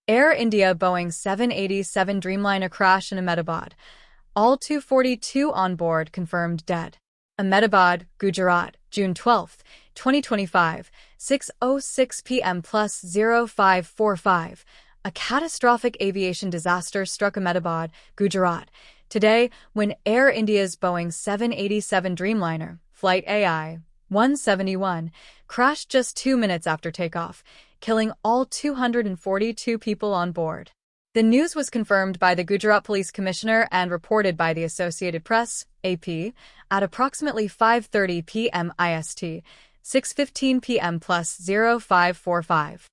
Air India Boeing 787 Dreamliner crash in Ahmedabad. All 242 on board confirmed dead. Ahmedabad, Gujarat, June 12, 2025, 6:06 p.m. plus 0545. A catastrophic aviation disaster struck Ahmedabad, Gujarat, today when Air India's Boeing 787 Dreamliner, Flight AI 171, crashed just 2 minutes after takeoff, killing all 242 people on board. The news was confirmed by the Gujarat Police Commissioner and reported by the Associated Press, AP, at approximately 5:30 p.m. IST, 6:15 p.m. plus 0545.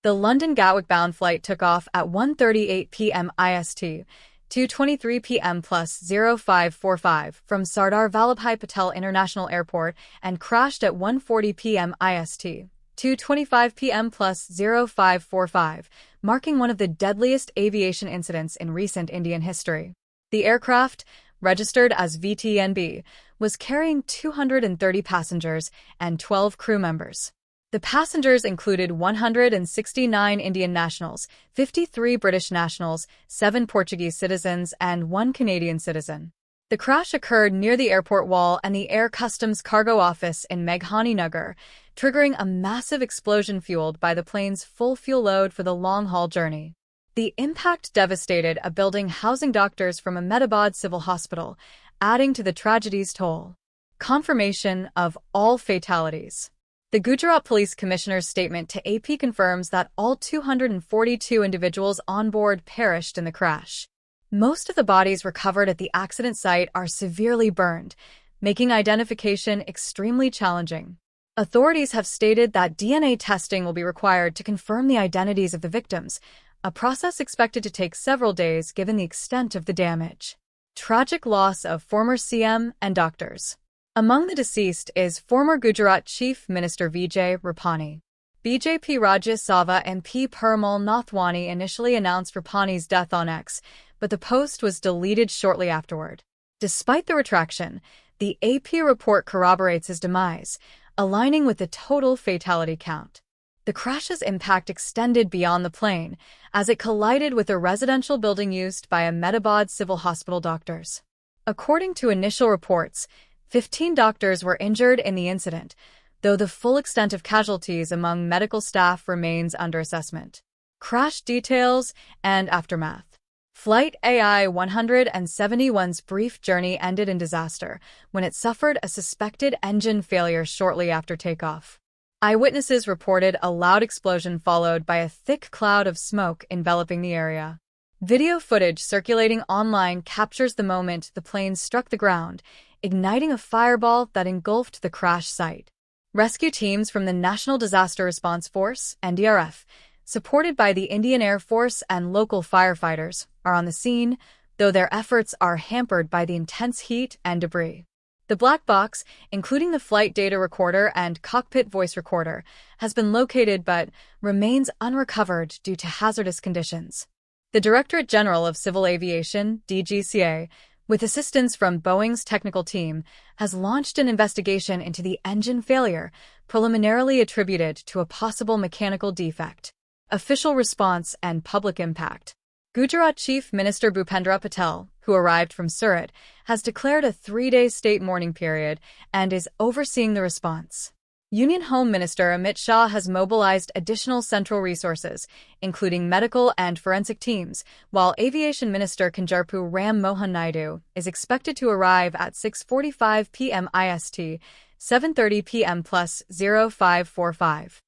The London Gatwick-bound flight took off at 1:38 p.m. IST, 2:23 p.m. plus 0545 from Sardar Vallabhbhai Patel International Airport and crashed at 1:40 p.m. IST, 2:25 p.m. plus 0545, marking one of the deadliest aviation incidents in recent Indian history. The aircraft, registered as VTNB, was carrying 230 passengers and 12 crew members. The passengers included 169 Indian nationals, 53 British nationals, 7 Portuguese citizens, and 1 Canadian citizen. The crash occurred near the airport wall and the Air Customs Cargo Office in Meghani Nagar, triggering a massive explosion fueled by the plane's full fuel load for the long-haul journey. The impact devastated a building housing doctors from Ahmedabad Civil Hospital, adding to the tragedy's toll. Confirmation of all fatalities. The Gujarat Police Commissioner's statement to AP confirms that all 242 individuals on board perished in the crash. Most of the bodies recovered at the accident site are severely burned, making identification extremely challenging. Authorities have stated that DNA testing will be required to confirm the identities of the victims, a process expected to take several days given the extent of the damage. Tragic loss of former CM and doctors. Among the deceased is former Gujarat Chief Minister Vijay Rupani. BJP Rajya Sabha MP Parimal Nathwani initially announced Rupani's death on X, but the post was deleted shortly afterward. Despite the retraction, the AP report corroborates his demise, aligning with the total fatality count. The crash's impact extended beyond the plane, as it collided with a residential building used by Ahmedabad Civil Hospital doctors. According to initial reports, 15 doctors were injured in the incident, though the full extent of casualties among medical staff remains under assessment. Crash details and aftermath. Flight AI 171's brief journey ended in disaster when it suffered a suspected engine failure shortly after takeoff. Eyewitnesses reported a loud explosion followed by a thick cloud of smoke enveloping the area. Video footage circulating online captures the moment the plane struck the ground, igniting a fireball that engulfed the crash site. Rescue teams from the National Disaster Response Force, NDRF, supported by the Indian Air Force and local firefighters, are on the scene, though their efforts are hampered by the intense heat and debris. The black box, including the flight data recorder and cockpit voice recorder, has been located but remains unrecovered due to hazardous conditions. The Directorate General of Civil Aviation, DGCA, with assistance from Boeing's technical team, has launched an investigation into the engine failure, preliminarily attributed to a possible mechanical defect. Official response and public impact. Gujarat Chief Minister Bhupendra Patel, who arrived from Surat, has declared a 3-day state mourning period and is overseeing the response. Union Home Minister Amit Shah has mobilized additional central resources, including medical and forensic teams, while Aviation Minister Kanjarpu Ram Mohan Naidu is expected to arrive at 6:45 p.m. IST, 7:30 p.m. plus 0545.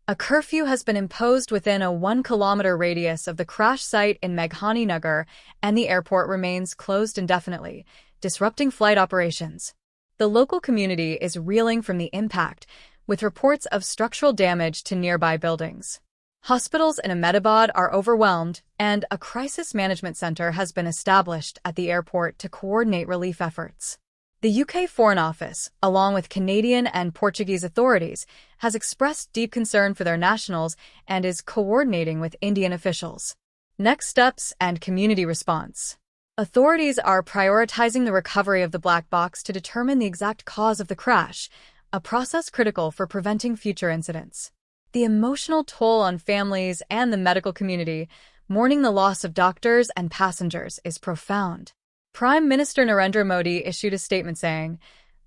A curfew has been imposed within a 1-kilometer radius of the crash site in Meghani Nagar, and the airport remains closed indefinitely, disrupting flight operations. The local community is reeling from the impact, with reports of structural damage to nearby buildings. Hospitals in Ahmedabad are overwhelmed, and a crisis management center has been established at the airport to coordinate relief efforts. The UK Foreign Office, along with Canadian and Portuguese authorities, has expressed deep concern for their nationals and is coordinating with Indian officials. Next steps and community response. Authorities are prioritizing the recovery of the black box to determine the exact cause of the crash, a process critical for preventing future incidents. The emotional toll on families and the medical community mourning the loss of doctors and passengers is profound. Prime Minister Narendra Modi issued a statement saying,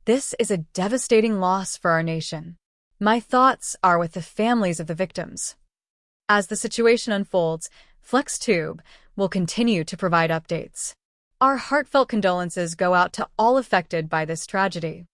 "This is a devastating loss for our nation. My thoughts are with the families of the victims." As the situation unfolds, FlexTube will continue to provide updates. Our heartfelt condolences go out to all affected by this tragedy.